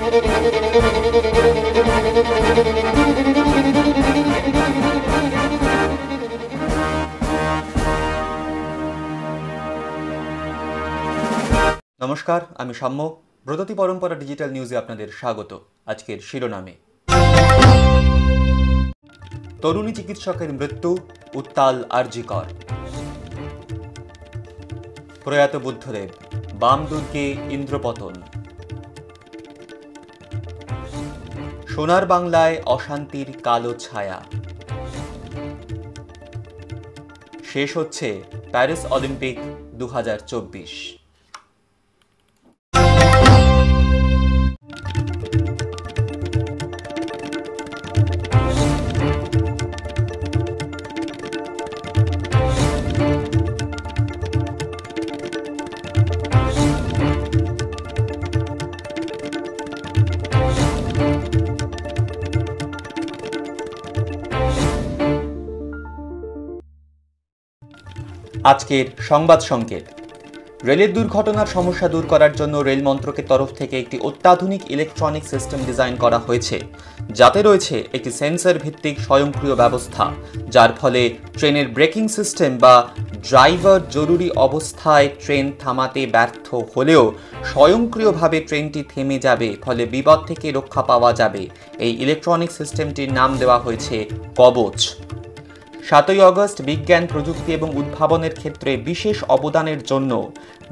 নমস্কার, আমি সাম্য। ব্রততী পরম্পরা ডিজিটাল নিউজে আপনাদের স্বাগত। আজকের শিরোনামে তরুণী চিকিৎসকের মৃত্যু, উত্তাল আরজিকর। প্রয়াত বুদ্ধদেব, বাম দুর্গে ইন্দ্রপতন। সোনার বাংলায় অশান্তির কালো ছায়া। শেষ হচ্ছে প্যারিস অলিম্পিক 2024। আজকের সংবাদ সংকেত। রেলের দুর্ঘটনার সমস্যা দূর করার জন্য রেল মন্ত্রকের তরফ থেকে একটি অত্যাধুনিক ইলেকট্রনিক সিস্টেম ডিজাইন করা হয়েছে, যাতে রয়েছে একটি সেন্সর ভিত্তিক স্বয়ংক্রিয় ব্যবস্থা, যার ফলে ট্রেনের ব্রেকিং সিস্টেম বা ড্রাইভার জরুরি অবস্থায় ট্রেন থামাতে ব্যর্থ হলেও স্বয়ংক্রিয়ভাবে ট্রেনটি থেমে যাবে, ফলে বিপদ থেকে রক্ষা পাওয়া যাবে। এই ইলেকট্রনিক সিস্টেমটির নাম দেওয়া হয়েছে কবচ। 7ই অগস্ট বিজ্ঞান, প্রযুক্তি এবং উদ্ভাবনের ক্ষেত্রে বিশেষ অবদানের জন্য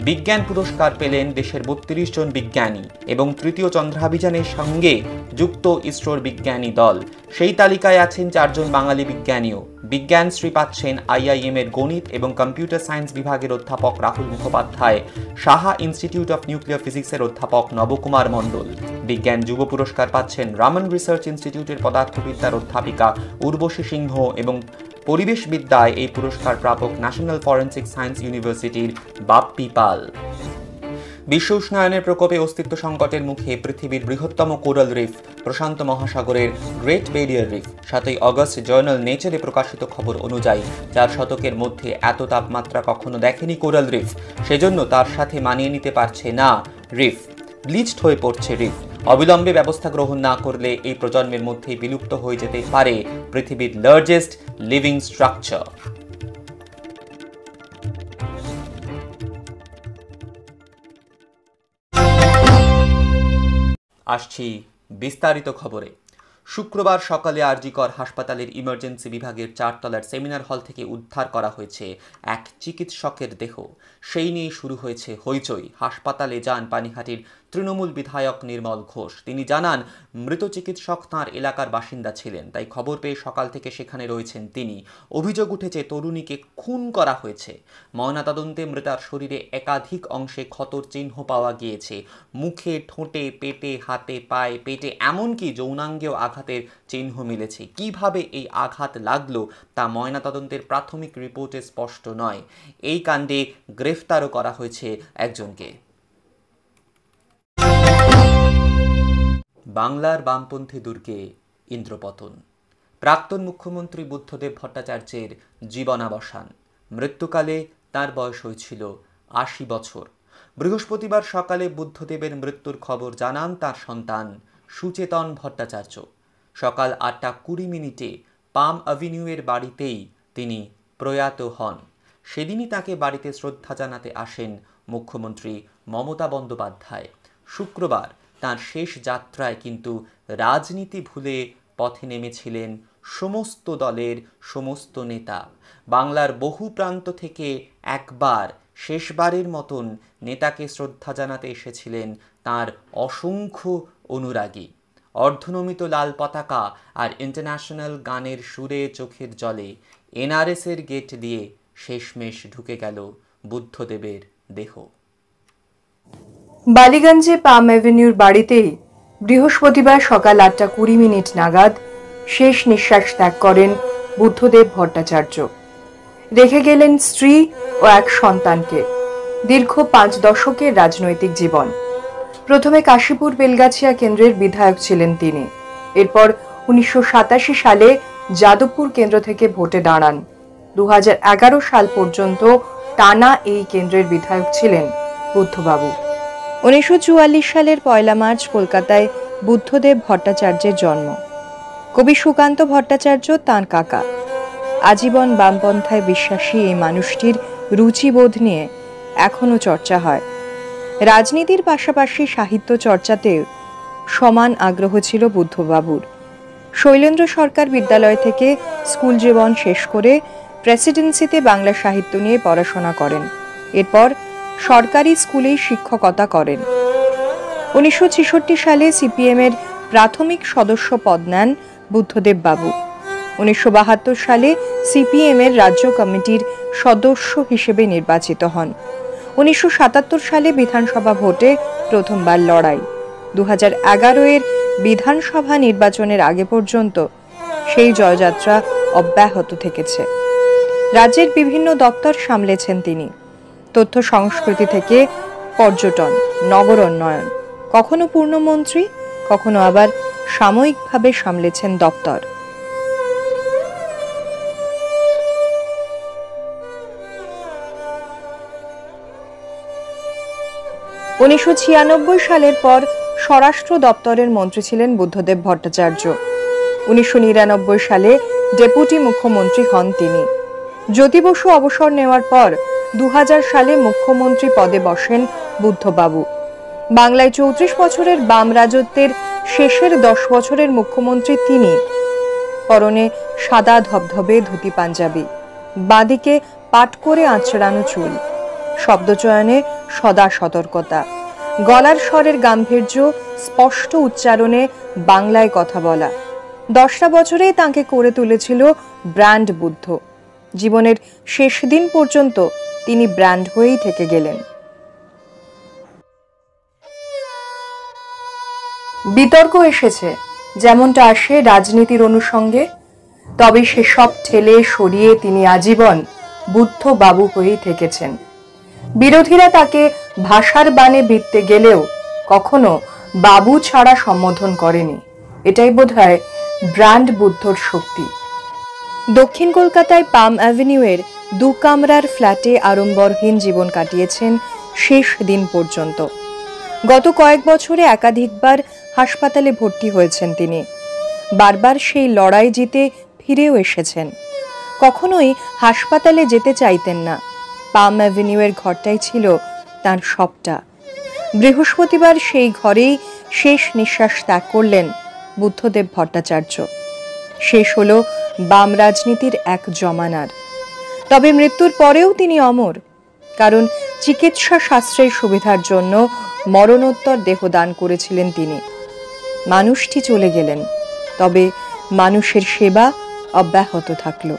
বিজ্ঞান পুরস্কার পেলেন দেশের 32 জন বিজ্ঞানী এবং তৃতীয় চন্দ্রাভিযানের সঙ্গে যুক্ত ইসরোর বিজ্ঞানী দল। সেই তালিকায় আছেন 4 জন বাঙালি বিজ্ঞানীও। বিজ্ঞানশ্রী পাচ্ছেন IIM এর গণিত এবং কম্পিউটার সায়েন্স বিভাগের অধ্যাপক Rahul Mukhopadhyay, Saha institute of nuclear ফিজিক্সের অধ্যাপক নবকুমার মণ্ডল। বিজ্ঞান যুব পুরস্কার পাচ্ছেন রামন রিসার্চ ইনস্টিটিউটের পদার্থবিদ্যার অধ্যাপিকা উর্বশী সিংহ এবং পরিবেশবিদ্যায় এই পুরস্কার প্রাপক ন্যাশনাল ফরেন্সিক সায়েন্স ইউনিভার্সিটির বাপ্পি পাল। বিশ্ব উষ্ণায়নের প্রকোপে অস্তিত্ব সংকটের মুখে পৃথিবীর বৃহত্তম কোরাল রিফ প্রশান্ত মহাসাগরের গ্রেট ব্যারিয়ার রিফ। 7ই অগস্ট জার্নাল নেচারে প্রকাশিত খবর অনুযায়ী 4 শতকের মধ্যে এত তাপমাত্রা কখনো দেখেনি কোরাল রিফ। সেজন্য তার সাথে মানিয়ে নিতে পারছে না রিফ, ব্লিচড হয়ে পড়ছে রিফ। অবিলম্বে ব্যবস্থা গ্রহণ না করলে এই প্রজন্মের মধ্যে বিলুপ্ত হয়ে যেতে পারে পৃথিবীর লার্জেস্ট লিভিং স্ট্রাকচার। আসছি বিস্তারিত খবরে। শুক্রবার সকালে আরজিকর হাসপাতালের ইমার্জেন্সি বিভাগের 4 তলার সেমিনার হল থেকে উদ্ধার করা হয়েছে এক চিকিৎসকের দেহ। সেই নিয়ে শুরু হয়েছে হইচই। হাসপাতালে যান পানিহাটির তৃণমূল বিধায়ক নির্মল ঘোষ। তিনি জানান, মৃত চিকিৎসক তাঁর এলাকার বাসিন্দা ছিলেন, তাই খবর পেয়ে সকাল থেকে সেখানে রয়েছেন তিনি। অভিযোগ উঠেছে তরুণীকে খুন করা হয়েছে। ময়নাতদন্তে মৃতার শরীরে একাধিক অংশে ক্ষতর চিহ্ন পাওয়া গিয়েছে। মুখে, ঠোঁটে, পেটে, হাতে, পায়ে, পেটে, এমনকি যৌনাঙ্গেও আঘাতের চিহ্ন মিলেছে। কিভাবে এই আঘাত লাগলো তা ময়নাতদন্তের প্রাথমিক রিপোর্টে স্পষ্ট নয়। এই কাণ্ডে গ্রেফতারও করা হয়েছে একজনকে। বাংলার বামপন্থী দুর্গে ইন্দ্রপতন। প্রাক্তন মুখ্যমন্ত্রী বুদ্ধদেব ভট্টাচার্যের জীবনাবসান। মৃত্যুকালে তার বয়স হয়েছিল 80 বছর। বৃহস্পতিবার সকালে বুদ্ধদেবের মৃত্যুর খবর জানান তার সন্তান সুচেতন ভট্টাচার্য। সকাল 8:20 পাম অ্যাভিনিউয়ের বাড়িতেই তিনি প্রয়াত হন। সেদিনই তাকে বাড়িতে শ্রদ্ধা জানাতে আসেন মুখ্যমন্ত্রী মমতা বন্দ্যোপাধ্যায়। শুক্রবার তাঁর শেষ যাত্রায় কিন্তু রাজনীতি ভুলে পথে নেমেছিলেন সমস্ত দলের সমস্ত নেতা। বাংলার বহু প্রান্ত থেকে একবার শেষবারের মতন নেতাকে শ্রদ্ধা জানাতে এসেছিলেন তাঁর অসংখ্য অনুরাগী। অর্ধনমিত লাল পতাকা আর ইন্টারন্যাশনাল গানের সুরে চোখের জলে NRS-এর গেট দিয়ে শেষমেশ ঢুকে গেল বুদ্ধদেবের দেহ। বালিগঞ্জে পাম অ্যাভিনিউর বাড়িতেই বৃহস্পতিবার সকাল 8:20 নাগাদ শেষ নিঃশ্বাস ত্যাগ করেন বুদ্ধদেব ভট্টাচার্য। রেখে গেলেন স্ত্রী ও এক সন্তানকে। দীর্ঘ 5 দশকের রাজনৈতিক জীবন। প্রথমে কাশীপুর বেলগাছিয়া কেন্দ্রের বিধায়ক ছিলেন তিনি। এরপর 1987 সালে যাদবপুর কেন্দ্র থেকে ভোটে দাঁড়ান। 2011 সাল পর্যন্ত টানা এই কেন্দ্রের বিধায়ক ছিলেন বুদ্ধবাবু। 1944 সালের 1 মার্চ কলকাতায় বুদ্ধদেব ভট্টাচার্যের জন্ম। কবি সুকান্ত ভট্টাচার্য তাঁর কাকা। আজীবন বামপন্থায় বিশ্বাসী এই মানুষটির রুচিবোধ নিয়ে এখনও চর্চা হয়। রাজনীতির পাশাপাশি সাহিত্য চর্চাতেও সমান আগ্রহ ছিল বুদ্ধবাবুর। শৈলেন্দ্র সরকার বিদ্যালয় থেকে স্কুল জীবন শেষ করে প্রেসিডেন্সিতে বাংলা সাহিত্য নিয়ে পড়াশোনা করেন। এরপর সরকারি স্কুলেই শিক্ষকতা করেন। 1966 সালে সিপিএমের প্রাথমিক সদস্য পদ নেন বুদ্ধদেব বাবু। 1972 সালে সিপিএমের রাজ্য কমিটির সদস্য হিসেবে নির্বাচিত হন। 1977 সালে বিধানসভা ভোটে প্রথমবার লড়াই। 2011 বিধানসভা নির্বাচনের আগে পর্যন্ত সেই জয়যাত্রা অব্যাহত থেকেছে। রাজ্যের বিভিন্ন দপ্তর সামলেছেন তিনি। তথ্য সংস্কৃতি থেকে পর্যটন, নগর উন্নয়ন, কখনো পূর্ণমন্ত্রী, কখনো আবার সাময়িকভাবে সামলেছেন দপ্তর। উনিশশো 1996 সালের পর স্বরাষ্ট্র দপ্তরের মন্ত্রী ছিলেন বুদ্ধদেব ভট্টাচার্য। 1999 সালে ডেপুটি মুখ্যমন্ত্রী হন তিনি। জ্যোতি বসু অবসর নেওয়ার পর 2000 সালে মুখ্যমন্ত্রী পদে বসেন বুদ্ধবাবু। বাংলায় 34 বছরের বাম রাজত্বের শেষের 10 বছরের মুখ্যমন্ত্রী তিনি। পরনে সাদা ধবধবে ধুতি পাঞ্জাবি, বাঁদিকে পাট করে আঁচড়ানো চুল, শব্দচয়নে সদা সতর্কতা, গলার স্বরের গাম্ভীর্য, স্পষ্ট উচ্চারণে বাংলায় কথা বলা। 10টা বছরেই তাঁকে করে তুলেছিল ব্র্যান্ড বুদ্ধ। জীবনের শেষ দিন পর্যন্ত তিনি ব্র্যান্ড হয়েই থেকে গেলেন। বিতর্ক এসেছে, যেমনটা আসে রাজনীতির অনুষঙ্গে, তবে সেসব ঠেলে সরিয়ে তিনি আজীবন বুদ্ধ বাবু হয়েই থেকেছেন। বিরোধীরা তাকে ভাষার বাণে ভিড়তে গেলেও কখনো বাবু ছাড়া সম্বোধন করেনি। এটাই বোধহয় ব্র্যান্ড বুদ্ধর শক্তি। দক্ষিণ কলকাতায় পাম অ্যাভিনিউয়ের 2 কামরার ফ্ল্যাটে আড়ম্বরহীন জীবন কাটিয়েছেন শেষ দিন পর্যন্ত। গত কয়েক বছরে একাধিকবার হাসপাতালে ভর্তি হয়েছেন তিনি। বারবার সেই লড়াই জিতে ফিরেও এসেছেন। কখনোই হাসপাতালে যেতে চাইতেন না। পাম অ্যাভিনিউয়ের ঘরটাই ছিল তার সবটা। বৃহস্পতিবার সেই ঘরেই শেষ নিঃশ্বাস ত্যাগ করলেন বুদ্ধদেব ভট্টাচার্য। শেষ হলো বাম রাজনীতির এক জমানার। তবে মৃত্যুর পরেও তিনি অমর, কারণ চিকিৎসা শাস্ত্রের সুবিধার জন্য মরণোত্তর দেহদান করেছিলেন তিনি। মানুষটি চলে গেলেন, তবে মানুষের সেবা অব্যাহত থাকল।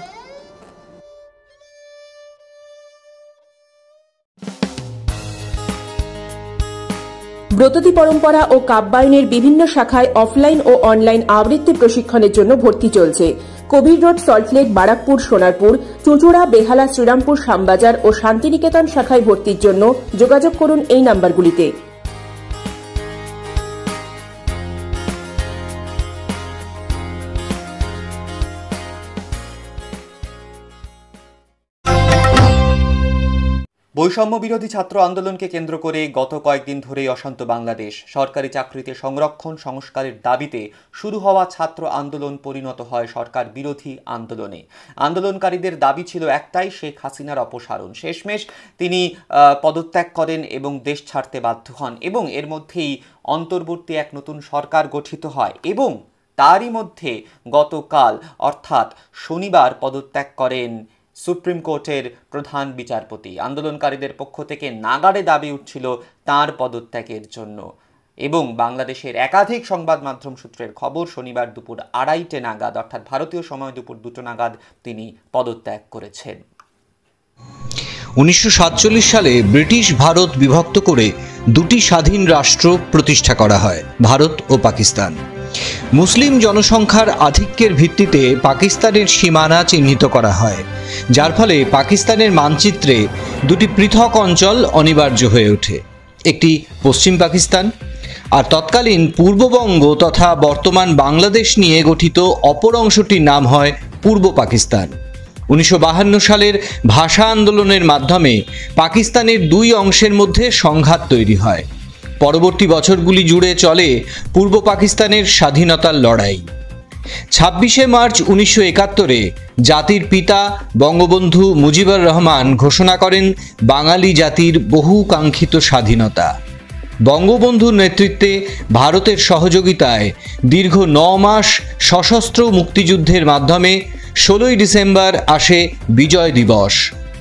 ব্রততী পরম্পরা ও কাব্যায়নের বিভিন্ন শাখায় অফলাইন ও অনলাইন আবৃত্তি প্রশিক্ষণের জন্য ভর্তি চলছে। কবির রোড, সল্টলেক, বারাকপুর, সোনারপুর, চুঁচুড়া, বেহালা, শ্রীরামপুর, শ্যামবাজার ও শান্তিনিকেতন শাখায় ভর্তির জন্য যোগাযোগ করুন এই নাম্বারগুলিতে। বৈষম্য বিরোধী ছাত্র আন্দোলনকে কেন্দ্র করে গত কয়েকদিন ধরেই অশান্ত বাংলাদেশ। সরকারি চাকরিতে সংরক্ষণ সংস্কারের দাবিতে শুরু হওয়া ছাত্র আন্দোলন পরিণত হয় সরকার বিরোধী আন্দোলনে। আন্দোলনকারীদের দাবি ছিল একটাই, শেখ হাসিনার অপসারণ। শেষমেশ তিনি পদত্যাগ করেন এবং দেশ ছাড়তে বাধ্য হন, এবং এর মধ্যেই অন্তর্বর্তী এক নতুন সরকার গঠিত হয়, এবং তারই মধ্যে গতকাল অর্থাৎ শনিবার পদত্যাগ করেন সুপ্রিম কোর্টের প্রধান বিচারপতি। আন্দোলনকারীদের পক্ষ থেকে নাগাড়ে দাবি উঠছিল তার পদত্যাগের জন্য, এবং বাংলাদেশের একাধিক সংবাদ মাধ্যম সূত্রের খবর শনিবার দুপুর 2:30 নাগাদ অর্থাৎ ভারতীয় সময় দুপুর 2 নাগাদ তিনি পদত্যাগ করেছেন। 1947 সালে ব্রিটিশ ভারত বিভক্ত করে দুটি স্বাধীন রাষ্ট্র প্রতিষ্ঠা করা হয়, ভারত ও পাকিস্তান। মুসলিম জনসংখ্যার আধিক্যের ভিত্তিতে পাকিস্তানের সীমানা চিহ্নিত করা হয়, যার ফলে পাকিস্তানের মানচিত্রে দুটি পৃথক অঞ্চল অনিবার্য হয়ে ওঠে, একটি পশ্চিম পাকিস্তান আর তৎকালীন পূর্ববঙ্গ তথা বর্তমান বাংলাদেশ নিয়ে গঠিত অপর অংশটির নাম হয় পূর্ব পাকিস্তান। 1952 সালের ভাষা আন্দোলনের মাধ্যমে পাকিস্তানের দুই অংশের মধ্যে সংঘাত তৈরি হয়। পরবর্তী বছরগুলি জুড়ে চলে পূর্ব পাকিস্তানের স্বাধীনতার লড়াই। 26শে মার্চ 1971-এ জাতির পিতা বঙ্গবন্ধু মুজিবুর রহমান ঘোষণা করেন বাঙালি জাতির বহুকাঙ্ক্ষিত স্বাধীনতা। বঙ্গবন্ধুর নেতৃত্বে ভারতের সহযোগিতায় দীর্ঘ 9 মাস সশস্ত্র মুক্তিযুদ্ধের মাধ্যমে 16ই ডিসেম্বর আসে বিজয় দিবস।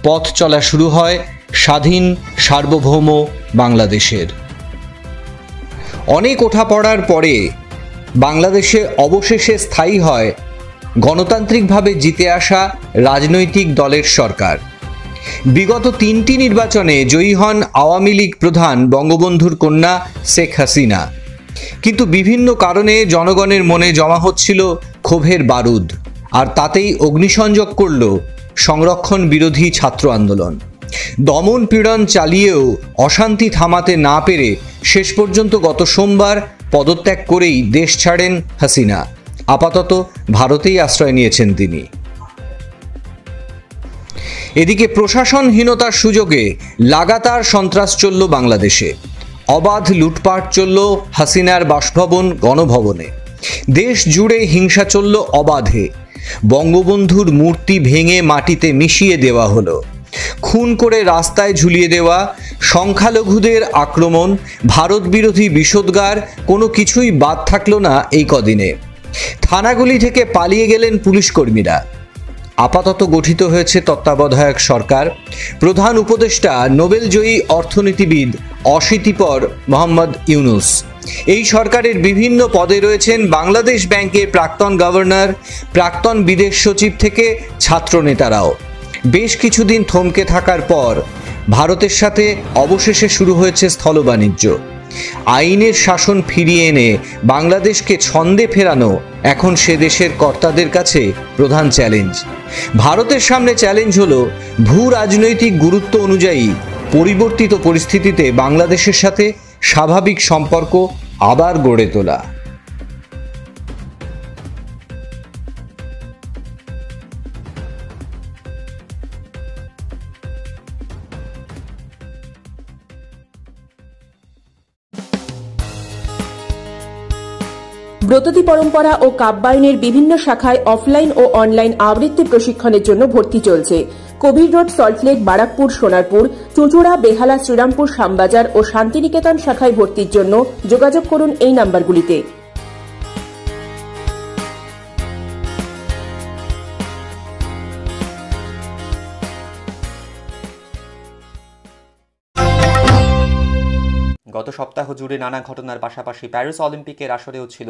পথ চলা শুরু হয় স্বাধীন সার্বভৌম বাংলাদেশের। অনেক ওঠাপড়ার পরে বাংলাদেশে অবশেষে স্থায়ী হয় গণতান্ত্রিকভাবে জিতে আসা রাজনৈতিক দলের সরকার। বিগত 3টি নির্বাচনে জয়ী হন আওয়ামী লীগ প্রধান বঙ্গবন্ধুর কন্যা শেখ হাসিনা, কিন্তু বিভিন্ন কারণে জনগণের মনে জমা হচ্ছিল ক্ষোভের বারুদ, আর তাতেই অগ্নিসংযোগ করল সংরক্ষণ বিরোধী ছাত্র আন্দোলন। দমন পীড়ন চালিয়েও অশান্তি থামাতে না পেরে শেষ পর্যন্ত গত সোমবার পদত্যাগ করেই দেশ ছাড়েন হাসিনা। আপাতত ভারতেই আশ্রয় নিয়েছেন তিনি। এদিকে প্রশাসনহীনতার সুযোগে লাগাতার সন্ত্রাস চলল বাংলাদেশে। অবাধ লুটপাট চলল হাসিনার বাসভবন গণভবনে। দেশ জুড়ে হিংসা চলল অবাধে। বঙ্গবন্ধুর মূর্তি ভেঙে মাটিতে মিশিয়ে দেওয়া হলো। খুন করে রাস্তায় ঝুলিয়ে দেওয়া, সংখ্যালঘুদের আক্রমণ, ভারত বিরোধী বিষোদ্গার, কোনো কিছুই বাদ থাকলো না এই কদিনে। থানাগুলি থেকে পালিয়ে গেলেন পুলিশ কর্মীরা। আপাতত গঠিত হয়েছে তত্ত্বাবধায়ক সরকার। প্রধান উপদেষ্টা নোবেলজয়ী অর্থনীতিবিদ অশীতিপর মোহাম্মদ ইউনুস। এই সরকারের বিভিন্ন পদে রয়েছেন বাংলাদেশ ব্যাংকের প্রাক্তন গভর্নর, প্রাক্তন বিদেশ সচিব থেকে ছাত্র নেতারাও। বেশ কিছুদিন থমকে থাকার পর ভারতের সাথে অবশেষে শুরু হয়েছে স্থল বাণিজ্য। আইনের শাসন ফিরিয়ে এনে বাংলাদেশকে ছন্দে ফেরানো এখন সে দেশের কর্তাদের কাছে প্রধান চ্যালেঞ্জ। ভারতের সামনে চ্যালেঞ্জ হলো ভূ রাজনৈতিক গুরুত্ব অনুযায়ী পরিবর্তিত পরিস্থিতিতে বাংলাদেশের সাথে স্বাভাবিক সম্পর্ক আবার গড়ে তোলা। ব্রততী পরম্পরা ও কাব্যায়নের বিভিন্ন শাখায় অফলাইন ও অনলাইন আবৃত্তি প্রশিক্ষণের জন্য ভর্তি চলছে। কবির রোড, সল্টলেক, বারাকপুর, সোনারপুর, চুঁচুড়া, বেহালা, শ্রীরামপুর, শ্যামবাজার ও শান্তিনিকেতন শাখায় ভর্তির জন্য যোগাযোগ করুন এই নাম্বারগুলিতে। গত সপ্তাহ জুড়ে নানা ঘটনার পাশাপাশি প্যারিস অলিম্পিকের আসরেও ছিল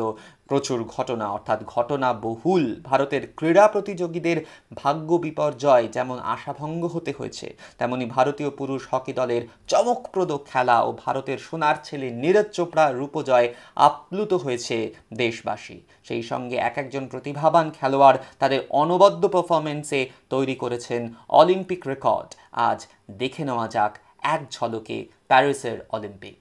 প্রচুর ঘটনা, অর্থাৎ ঘটনা বহুল। ভারতের ক্রীড়া প্রতিযোগীদের ভাগ্য বিপর্যয় যেমন আশাভঙ্গ হতে হয়েছে, তেমনি ভারতীয় পুরুষ হকি দলের চমকপ্রদ খেলা ও ভারতের সোনার ছেলে নীরজ চোপড়ার রূপজয় আপ্লুত হয়েছে দেশবাসী। সেই সঙ্গে এক একজন প্রতিভাবান খেলোয়াড় তাদের অনবদ্য পারফরমেন্সে তৈরি করেছেন অলিম্পিক রেকর্ড। আজ দেখে নেওয়া যাক এক ঝলকে প্যারিসের অলিম্পিক।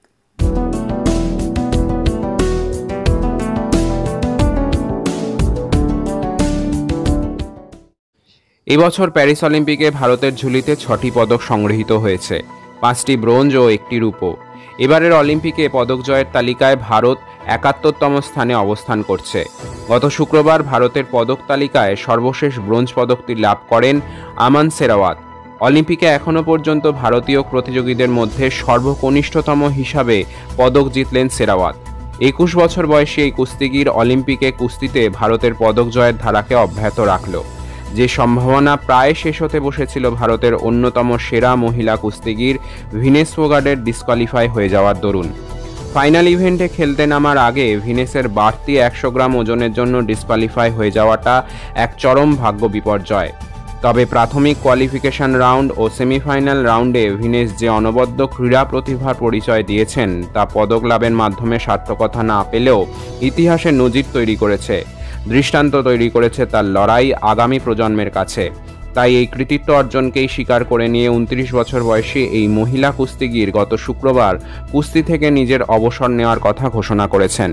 এবছর প্যারিস অলিম্পিকে ভারতের ঝুলিতে 6টি পদক সংগৃহীত হয়েছে, 5টি ব্রোঞ্জ ও 1টি রূপো। এবারের অলিম্পিকে পদক জয়ের তালিকায় ভারত 71তম স্থানে অবস্থান করছে। গত শুক্রবার ভারতের পদক তালিকায় সর্বশেষ ব্রোঞ্জ পদকটি লাভ করেন আমান সেরাওয়াত। অলিম্পিকে এখনও পর্যন্ত ভারতীয় প্রতিযোগীদের মধ্যে সর্বকনিষ্ঠতম হিসাবে পদক জিতলেন সেরাওয়াত। 21 বছর বয়সী এই কুস্তিগির অলিম্পিকে কুস্তিতে ভারতের পদক জয়ের ধারাকে অব্যাহত রাখল। যে সম্ভাবনা প্রায় শেষ হতে বসেছিল ভারতের অন্যতম সেরা মহিলা কুস্তিগির ভিনেস ফোগাটের ডিসকোয়ালিফাই হয়ে যাওয়ার দরুন। ফাইনাল ইভেন্টে খেলতে নামার আগে ভিনেসের বাড়তি 100 গ্রাম ওজনের জন্য ডিসকোয়ালিফাই হয়ে যাওয়াটা এক চরম ভাগ্য বিপর্যয়। তবে প্রাথমিক কোয়ালিফিকেশন রাউন্ড ও সেমিফাইনাল রাউন্ডে ভিনেস যে অনবদ্য ক্রীড়া প্রতিভার পরিচয় দিয়েছেন তা পদক লাভের মাধ্যমে সার্থকতা না পেলেও ইতিহাসে নজির তৈরি করেছে, দৃষ্টান্ত তৈরি করেছে তার লড়াই আগামী প্রজন্মের কাছে। তাই এই কৃতিত্ব অর্জনকেই স্বীকার করে নিয়ে 29 বছর বয়সী এই মহিলা কুস্তিগির গত শুক্রবার কুস্তি থেকে নিজের অবসর নেওয়ার কথা ঘোষণা করেছেন।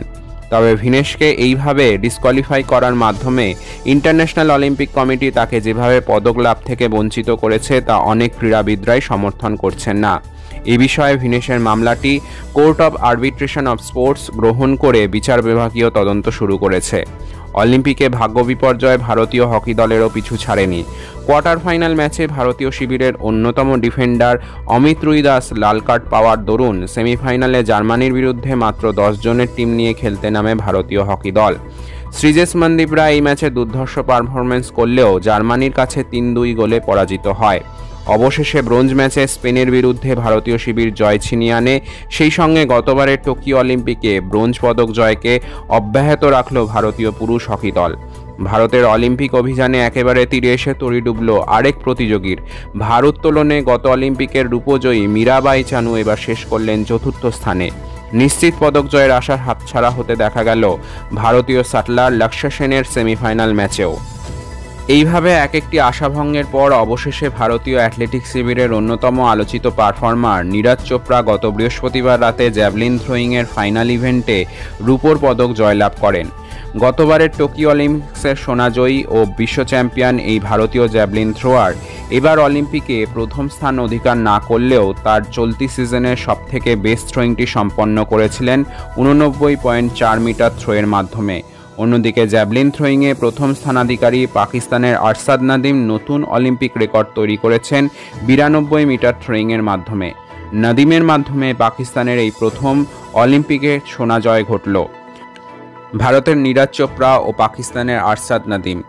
তবে ভিনেসকে এইভাবে ডিসকোয়ালিফাই করার মাধ্যমে ইন্টারন্যাশনাল অলিম্পিক কমিটি তাকে যেভাবে পদক লাভ থেকে বঞ্চিত করেছে তা অনেক ক্রীড়াবিদরাই সমর্থন করছেন না। এ বিষয়ে ভিনেশের মামলাটি court of arbitration of sports গ্রহণ করে বিচার বিভাগীয় তদন্ত শুরু করেছে। অলিম্পিকে ভাগ্য বিপর্যয় ভারতীয় হকি দলেরও পিছু ছাড়েনি। কোয়ার্টার ফাইনাল ম্যাচে ভারতীয় শিবিরের অন্যতম ডিফেন্ডার অমিত রুইদাস লাল কার্ড পাওয়ার দরুন সেমিফাইনালে জার্মানির বিরুদ্ধে মাত্র 10 জনের টিম নিয়ে খেলতে নামে ভারতীয় হকি দল। শ্রীজেশ মন্দীপরা এই ম্যাচে দুর্ধর্ষ পারফরমেন্স করলেও জার্মানির কাছে 3-2 গোলে পরাজিত হয়। অবশেষে ব্রোঞ্জ ম্যাচে স্পেনের বিরুদ্ধে ভারতীয় শিবির জয় ছিনিয়ে আনে। সেই সঙ্গে গতবারের টোকিও অলিম্পিকে ব্রোঞ্জ পদক জয়কে অব্যাহত রাখল ভারতীয় পুরুষ হকি দল। ভারতের অলিম্পিক অভিযানে একেবারে তীরে এসে তরি ডুবল আরেক প্রতিযোগীর। ভারোত্তোলনে গত অলিম্পিকের রূপজয়ী মীরাবাই চানু এবার শেষ করলেন 4র্থ স্থানে। নিশ্চিত পদক জয়ের আশার হাতছাড়া হতে দেখা গেল ভারতীয় শাটলার লক্ষ্য সেনের সেমিফাইনাল ম্যাচেও। এইভাবে এক একটি আশাভঙ্গের পর অবশেষে ভারতীয় অ্যাথলেটিক্স শিবিরের অন্যতম আলোচিত পারফর্মার নীরজ চোপড়া গত বৃহস্পতিবার রাতে জ্যাভলিন থ্রোয়িংয়ের ফাইনাল ইভেন্টে রূপোর পদক জয়লাভ করেন। গতবারের টোকিও অলিম্পিক্সের সোনাজয়ী ও বিশ্ব চ্যাম্পিয়ন এই ভারতীয় জ্যাভলিন থ্রোয়ার এবার অলিম্পিকে প্রথম স্থান অধিকার না করলেও তার চলতি সিজনের সবথেকে বেস্ট থ্রোয়িংটি সম্পন্ন করেছিলেন 89.4 মিটার থ্রোয়ের মাধ্যমে। অন্যদিকে জ্যাভলিন থ্রোয়িংয়ে প্রথম স্থানাধিকারী পাকিস্তানের আরশাদ নাদিম নতুন অলিম্পিক রেকর্ড তৈরি করেছেন 92 মিটার থ্রোয়িংয়ের মাধ্যমে। নাদিমের মাধ্যমে পাকিস্তানের এই প্রথম অলিম্পিকে সোনা জয় ঘটল। ভারতের নীরজ চোপড়া ও পাকিস্তানের আরশাদ নাদিম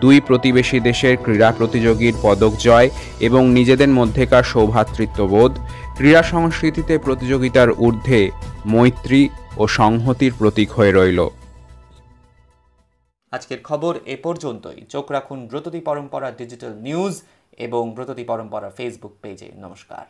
দুই প্রতিবেশী দেশের ক্রীড়া প্রতিযোগীর পদক জয় এবং নিজেদের মধ্যেকার সৌভ্রাতৃত্ববোধ, ক্রীড়া সংস্কৃতিতে প্রতিযোগিতার ঊর্ধ্বে মৈত্রী ও সংহতির প্রতীক হয়ে রইল। আজকের খবর এ পর্যন্তই। চোখ রাখুন ব্রততী পরম্পরা ডিজিটাল নিউজ এবং ব্রততী পরম্পরা ফেসবুক পেজে। নমস্কার।